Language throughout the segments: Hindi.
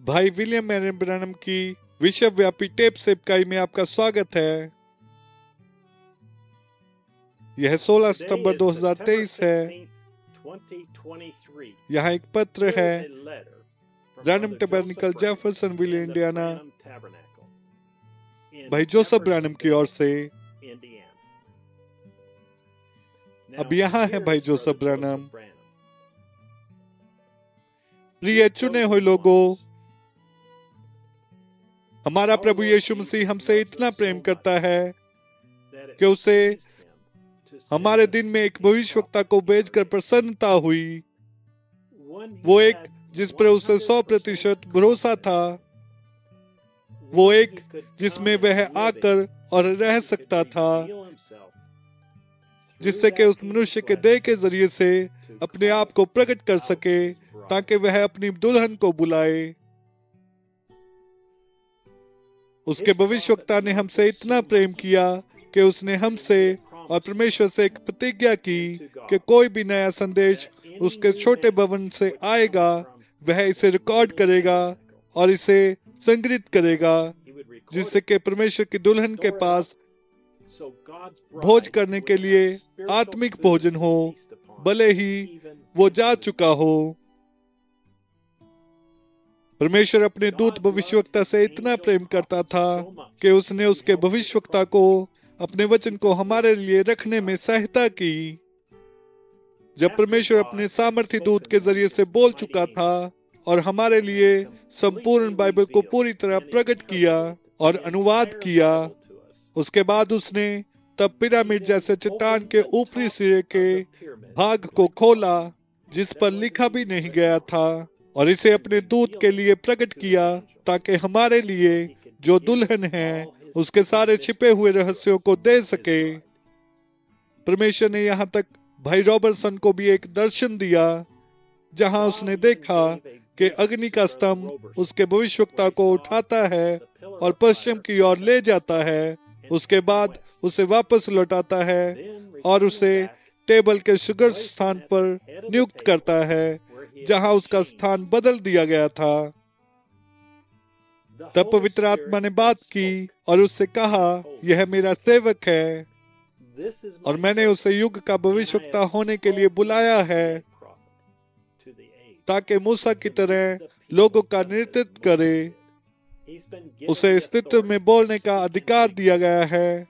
भाई विलियम एरन ब्रैनम की विश्वव्यापी टेप से इकाई में आपका स्वागत है। यह 16 सितंबर 2023 है। यहाँ एक पत्र है ब्रैनम टैबरनेकल जेफरसनविल इंडियाना, भाई जोसेफ ब्रैनम की ओर से। अब यहाँ है भाई जोसेफ ब्रैनम। प्रिय चुने हुए लोगों, हमारा प्रभु यीशु मसीह हमसे इतना प्रेम करता है कि उसे हमारे दिन में एक भविष्यवक्ता को भेजकर प्रसन्नता हुई। वो एक जिस पर उसे 100% भरोसा था, वो एक जिसमें वह आकर और रह सकता था, जिससे कि उस मनुष्य के देह के जरिए से अपने आप को प्रकट कर सके ताकि वह अपनी दुल्हन को बुलाए। उसके भविष्यवक्ता ने हमसे इतना प्रेम किया कि उसने हमसे और परमेश्वर से एक प्रतिज्ञा की कि कोई भी नया संदेश उसके छोटे भवन से आएगा, वह इसे रिकॉर्ड करेगा और इसे संग्रहित करेगा, जिससे कि परमेश्वर की दुल्हन के पास भोज करने के लिए आत्मिक भोजन हो, भले ही वो जा चुका हो। परमेश्वर अपने दूत भविष्यवक्ता से इतना प्रेम करता था कि उसने उसके भविष्यवक्ता को अपने वचन को हमारे लिए रखने में सहायता की। जब परमेश्वर अपने सामर्थी दूत के जरिए से बोल चुका था और हमारे लिए संपूर्ण बाइबल को पूरी तरह प्रकट किया और अनुवाद किया, उसके बाद उसने तब पिरामिड जैसे चट्टान के ऊपरी सिरे के भाग को खोला जिस पर लिखा भी नहीं गया था, और इसे अपने दूत के लिए प्रकट किया ताकि हमारे लिए जो दुल्हन है उसके सारे छिपे हुए रहस्यों को दे सके। परमेश्वर ने यहाँ तक भाई रॉबर्टसन को भी एक दर्शन दिया जहाँ उसने देखा कि अग्नि का स्तंभ उसके भविष्यवक्ता को उठाता है और पश्चिम की ओर ले जाता है, उसके बाद उसे वापस लौटाता है और उसे टेबल के शुगर स्थान पर नियुक्त करता है जहां उसका स्थान बदल दिया गया था। तब पवित्र आत्मा ने बात की और उससे कहा, यह मेरा सेवक है और मैंने उसे युग का भविष्यवक्ता होने के लिए बुलाया है ताकि मूसा की तरह लोगों का नेतृत्व करे। उसे अस्तित्व में बोलने का अधिकार दिया गया है।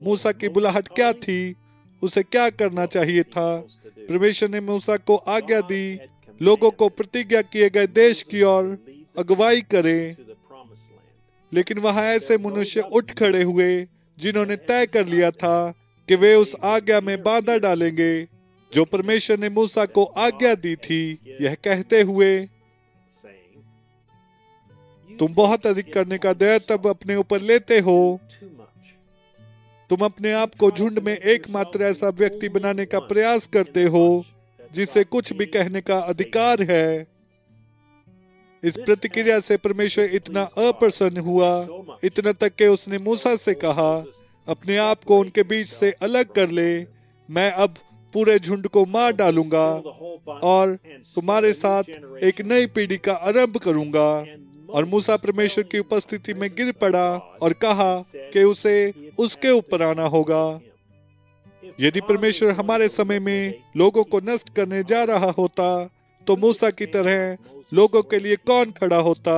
मूसा की बुलाहट क्या थी, उसे क्या करना चाहिए था? परमेश्वर ने मूसा को आज्ञा दी लोगों को प्रतिज्ञा किए गए देश की ओर अगुवाई करे, लेकिन वहां ऐसे मनुष्य उठ खड़े हुए जिन्होंने तय कर लिया था कि वे उस आज्ञा में बाधा डालेंगे जो परमेश्वर ने मूसा को आज्ञा दी थी, यह कहते हुए, तुम बहुत अधिक करने का दायित्व अपने ऊपर लेते हो। तुम अपने आप को झुंड में एकमात्र ऐसा व्यक्ति बनाने का प्रयास करते हो जिसे कुछ भी कहने का अधिकार है। इस प्रतिक्रिया से परमेश्वर इतना अप्रसन्न हुआ, इतना तक कि उसने मूसा से कहा, अपने आप को उनके बीच से अलग कर ले, मैं अब पूरे झुंड को मार डालूंगा और तुम्हारे साथ एक नई पीढ़ी का आरंभ करूंगा। और मूसा परमेश्वर की उपस्थिति में गिर पड़ा और कहा कि उसे उसके ऊपर आना होगा। यदि परमेश्वर हमारे समय में लोगों को नष्ट करने जा रहा होता तो मूसा की तरह लोगों के लिए कौन खड़ा होता?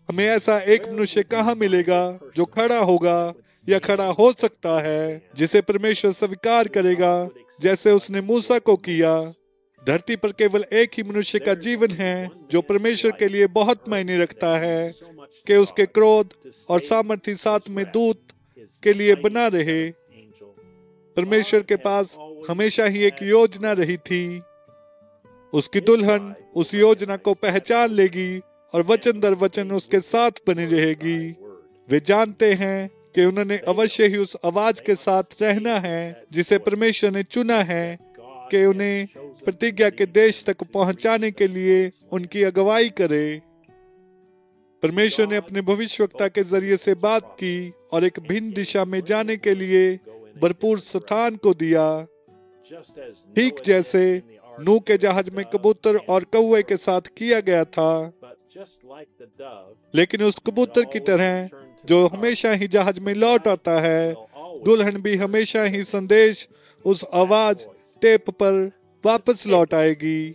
हमें ऐसा एक मनुष्य कहाँ मिलेगा जो खड़ा होगा या खड़ा हो सकता है जिसे परमेश्वर स्वीकार करेगा जैसे उसने मूसा को किया? धरती पर केवल एक ही मनुष्य का जीवन है जो परमेश्वर के लिए बहुत मायने रखता है कि उसके क्रोध और सामर्थ्य साथ में दूत के लिए बना रहे। परमेश्वर के पास हमेशा ही एक योजना रही थी। उसकी दुल्हन उस योजना को पहचान लेगी और वचन दर वचन उसके साथ बनी रहेगी। वे जानते हैं कि उन्होंने अवश्य ही उस आवाज के साथ रहना है जिसे परमेश्वर ने चुना है कि उन्हें प्रतिज्ञा के देश तक पहुंचाने के लिए उनकी अगुवाई करे। परमेश्वर ने अपने भविष्यवक्ता के जरिए से बात की और एक भिन्न दिशा में जाने के लिए भरपूर स्थान को दिया, ठीक जैसे नूह के जहाज में कबूतर और कौवे के साथ किया गया था। लेकिन उस कबूतर की तरह जो हमेशा ही जहाज में लौट आता है, दुल्हन भी हमेशा ही संदेश उस आवाज टेप पर वापस लौट आएगी।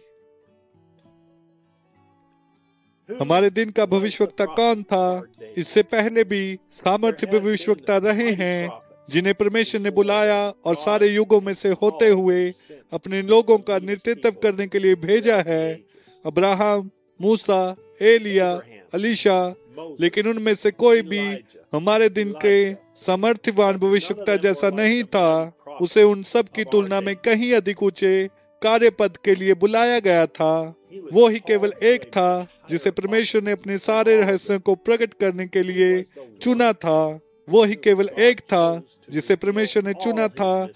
हमारे दिन का भविष्यवक्ता कौन था? इससे पहले भी सामर्थ्य भविष्यवक्ता रहे हैं जिन्हें परमेश्वर ने बुलाया और सारे युगों में से होते हुए अपने लोगों का नेतृत्व करने के लिए भेजा है। अब्राहम, मूसा, एलिया, अलीशा, लेकिन उनमें से कोई भी हमारे दिन के सामर्थ्यवान भविष्यवक्ता जैसा नहीं था। उसे उन सब की तुलना में कहीं अधिक ऊंचे कार्यपद के लिए बुलाया गया था। वो ही केवल एक था जिसे परमेश्वर ने अपने सारे रहस्यों को प्रकट करने के लिए चुना था। वो ही केवल एक था जिसे परमेश्वर ने चुना था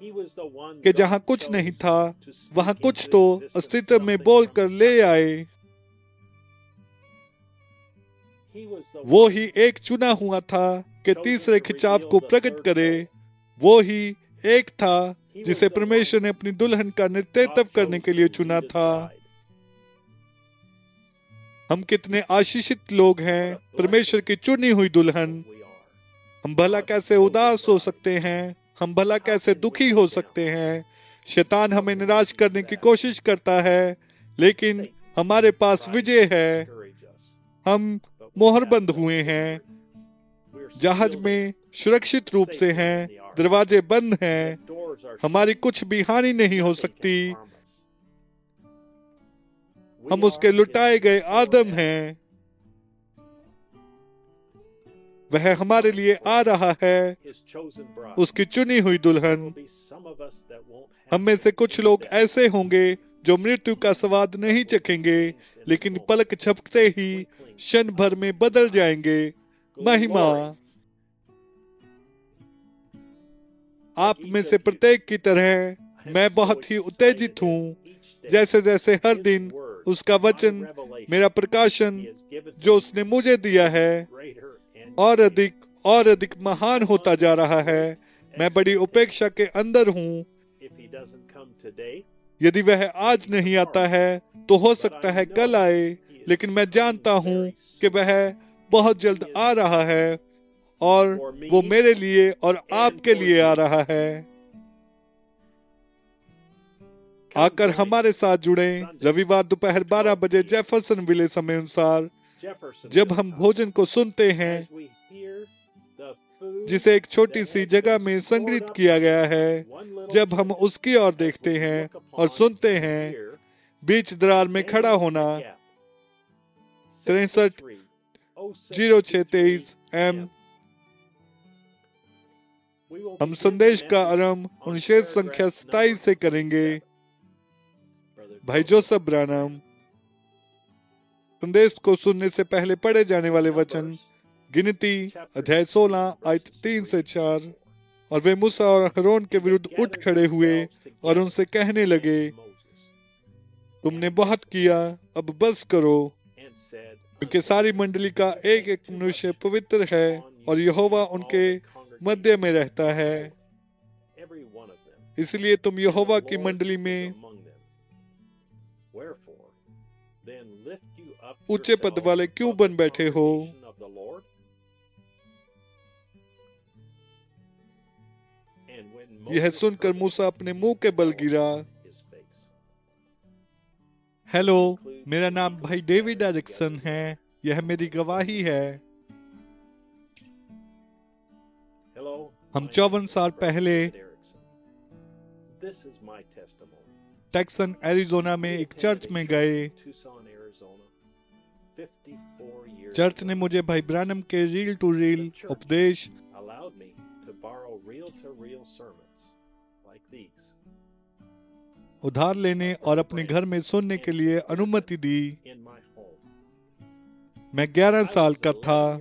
कि जहां कुछ नहीं था वहां कुछ तो अस्तित्व में बोलकर ले आए। वो ही एक चुना हुआ था कि तीसरे खिंचाव को प्रकट करे। वो ही एक था जिसे परमेश्वर ने अपनी दुल्हन का नेतृत्व करने के लिए चुना था। हम कितने आशीषित लोग हैं, परमेश्वर की चुनी हुई दुल्हन। हम भला कैसे उदास हो सकते हैं, हम भला कैसे दुखी हो सकते हैं। शैतान हमें निराश करने की कोशिश करता है, लेकिन हमारे पास विजय है। हम मोहरबंद हुए हैं, जहाज में सुरक्षित रूप से हैं, दरवाजे बंद हैं, हमारी कुछ भी हानि नहीं हो सकती। हम उसके लुटाए गए आदम हैं। वह हमारे लिए आ रहा है, उसकी चुनी हुई दुल्हन। हम में से कुछ लोग ऐसे होंगे जो मृत्यु का स्वाद नहीं चखेंगे, लेकिन पलक झपकते ही क्षण भर में बदल जाएंगे। महिमा। आप में से प्रत्येक की तरह मैं बहुत ही उत्तेजित हूँ, जैसे जैसे हर दिन उसका वचन, मेरा प्रकाशन जो उसने मुझे दिया है, और अधिक महान होता जा रहा है। मैं बड़ी उपेक्षा के अंदर हूँ। यदि वह आज नहीं आता है तो हो सकता है कल आए, लेकिन मैं जानता हूँ कि वह बहुत जल्द आ रहा है और वो मेरे लिए और आपके लिए आ रहा है। आकर हमारे साथ जुड़ें रविवार दोपहर 12 बजे जेफरसन विले समय अनुसार, जब हम भोजन को सुनते हैं जिसे एक छोटी सी जगह में संग्रहित किया गया है। जब हम उसकी ओर देखते हैं और सुनते हैं, बीच दरार में खड़ा होना 63-06-23 M। हम संदेश का आरंभ अनुच्छेद संख्या 27 से करेंगे। भाई जोसेफ ब्रानम। संदेश को सुनने से पहले पढ़े जाने वाले वचन, गिनती अध्याय 16 आयत 3 से 4। और वे मूसा और हरोन के विरुद्ध उठ खड़े हुए और उनसे कहने लगे, तुमने बहुत किया, अब बस करो, क्योंकि सारी मंडली का एक एक मनुष्य पवित्र है और यहोवा उनके मध्य में रहता है। इसलिए तुम यहोवा की मंडली में ऊंचे पद वाले क्यों बन बैठे हो? यह सुनकर मूसा अपने मुंह के बल गिरा। हेलो, मेरा नाम भाई डेविड एरिक्सन है। यह मेरी गवाही है। हम 54 साल पहले टैक्सन एरिजोना में एक चर्च में गए। चर्च ने मुझे भाई ब्रानम के रील टू रील उपदेश उधार लेने और अपने घर में सुनने के लिए अनुमति दी। मैं 11 साल का था।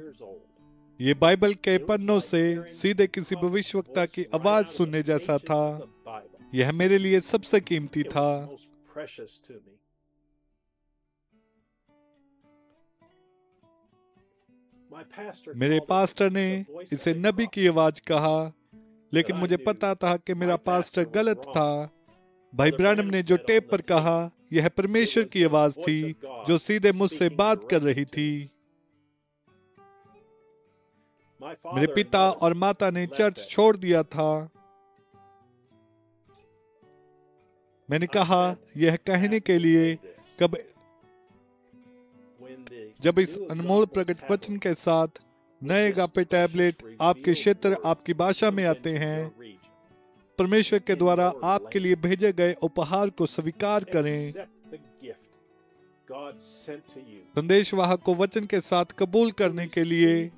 ये बाइबल के पन्नों से सीधे किसी भविष्यवक्ता की आवाज सुनने जैसा था। यह मेरे लिए सबसे कीमती था। मेरे पास्टर ने इसे नबी की आवाज कहा, लेकिन मुझे पता था कि मेरा पास्टर गलत था। भाई ब्रानम ने जो टेप पर कहा, यह परमेश्वर की आवाज थी जो सीधे मुझसे बात कर रही थी। मेरे पिता और माता ने चर्च छोड़ दिया था। मैंने कहा यह कहने के लिए कब जब इस अनमोल प्रकट वचन के साथ नए गापे टैबलेट आपके क्षेत्र, आपकी भाषा में आते हैं, परमेश्वर के द्वारा आपके लिए भेजे गए उपहार को स्वीकार करें। संदेशवाहक को वचन के साथ कबूल करने के लिए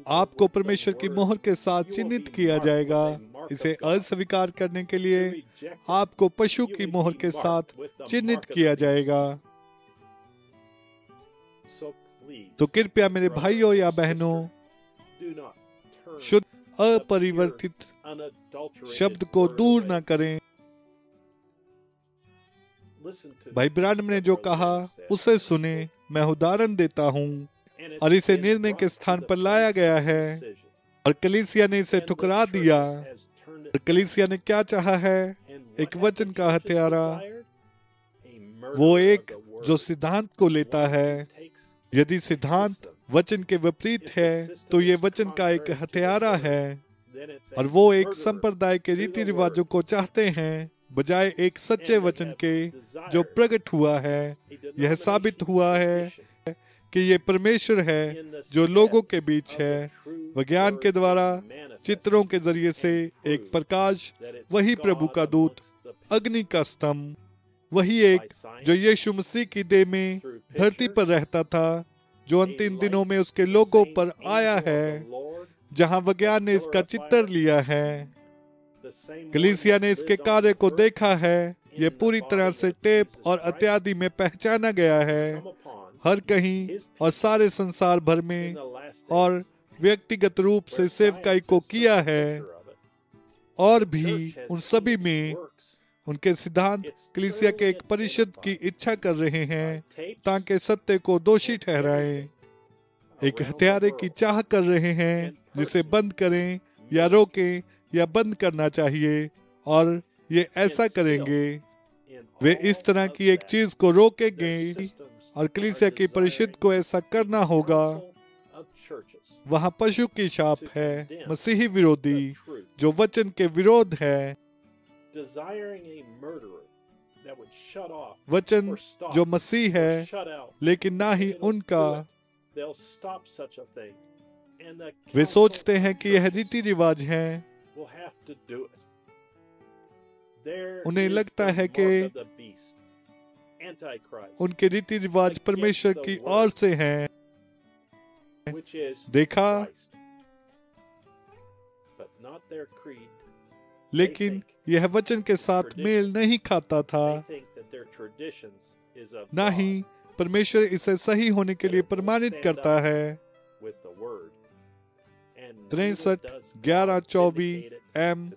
आपको परमेश्वर की मोहर के साथ चिन्हित किया जाएगा। इसे अस्वीकार करने के लिए आपको पशु की मोहर के साथ चिन्हित किया जाएगा। तो कृपया मेरे भाइयों या बहनों, शुद्ध अपरिवर्तित शब्द को दूर न करें। भाई ब्रानम ने जो कहा उसे सुने। मैं उदाहरण देता हूँ और इसे निर्णय के स्थान पर लाया गया है और कलीसिया ने इसे ठुकरा दिया। और कलीसिया ने क्या चाहा है? एक वचन का हत्यारा, वो एक जो सिद्धांत को लेता है। यदि सिद्धांत वचन के विपरीत है तो ये वचन का एक हत्यारा है और वो एक संप्रदाय के रीति रिवाजों को चाहते हैं बजाय एक सच्चे वचन के जो प्रकट हुआ है। यह साबित हुआ है कि ये परमेश्वर है जो लोगों के बीच है, विज्ञान के द्वारा, चित्रों के जरिए से एक प्रकाश, वही प्रभु का दूत, अग्नि का स्तंभ, वही एक जो यीशु मसीह की देह में धरती पर रहता था, जो अंतिम दिनों में उसके लोगों पर आया है, जहां विज्ञान ने इसका चित्र लिया है। कलीसिया ने इसके कार्य को देखा है। यह पूरी तरह से टेप और इत्यादि में पहचाना गया है, हर कहीं और सारे संसार भर में, और व्यक्तिगत रूप से सेवकाई को किया है। और भी उन सभी में उनके सिद्धांत कलीसिया के एक परिषद की इच्छा कर रहे हैं ताकि सत्य को दोषी ठहराएं। एक हत्यारे की चाह कर रहे हैं जिसे बंद करें या रोकें या बंद करना चाहिए, और ये ऐसा करेंगे। वे इस तरह की एक चीज को रोकेंगे और कलीसिया की परिषद को ऐसा करना होगा। वहाँ पशु की छाप है, मसीही विरोधी जो वचन के विरोध है। वचन जो मसीह है, लेकिन ना ही उनका। वे सोचते हैं कि यह रीति रिवाज है। उन्हें लगता है कि उनके रीति रिवाज परमेश्वर की ओर से हैं। देखा, लेकिन यह वचन के साथ मेल नहीं खाता था। ना ही परमेश्वर इसे सही होने के लिए प्रमाणित करता है। 63-11-24 M।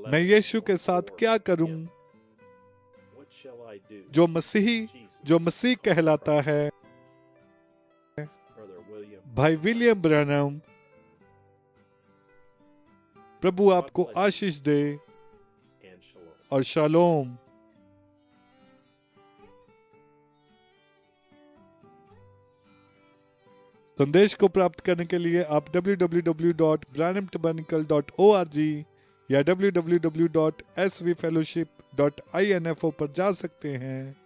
मैं यीशु के साथ क्या करूं जो मसीह कहलाता है। भाई विलियम ब्रैनम, प्रभु आपको आशीष दे और शालोम। संदेश को प्राप्त करने के लिए आप www.branhamtabernacle.org या www.svfellowship.info पर जा सकते हैं।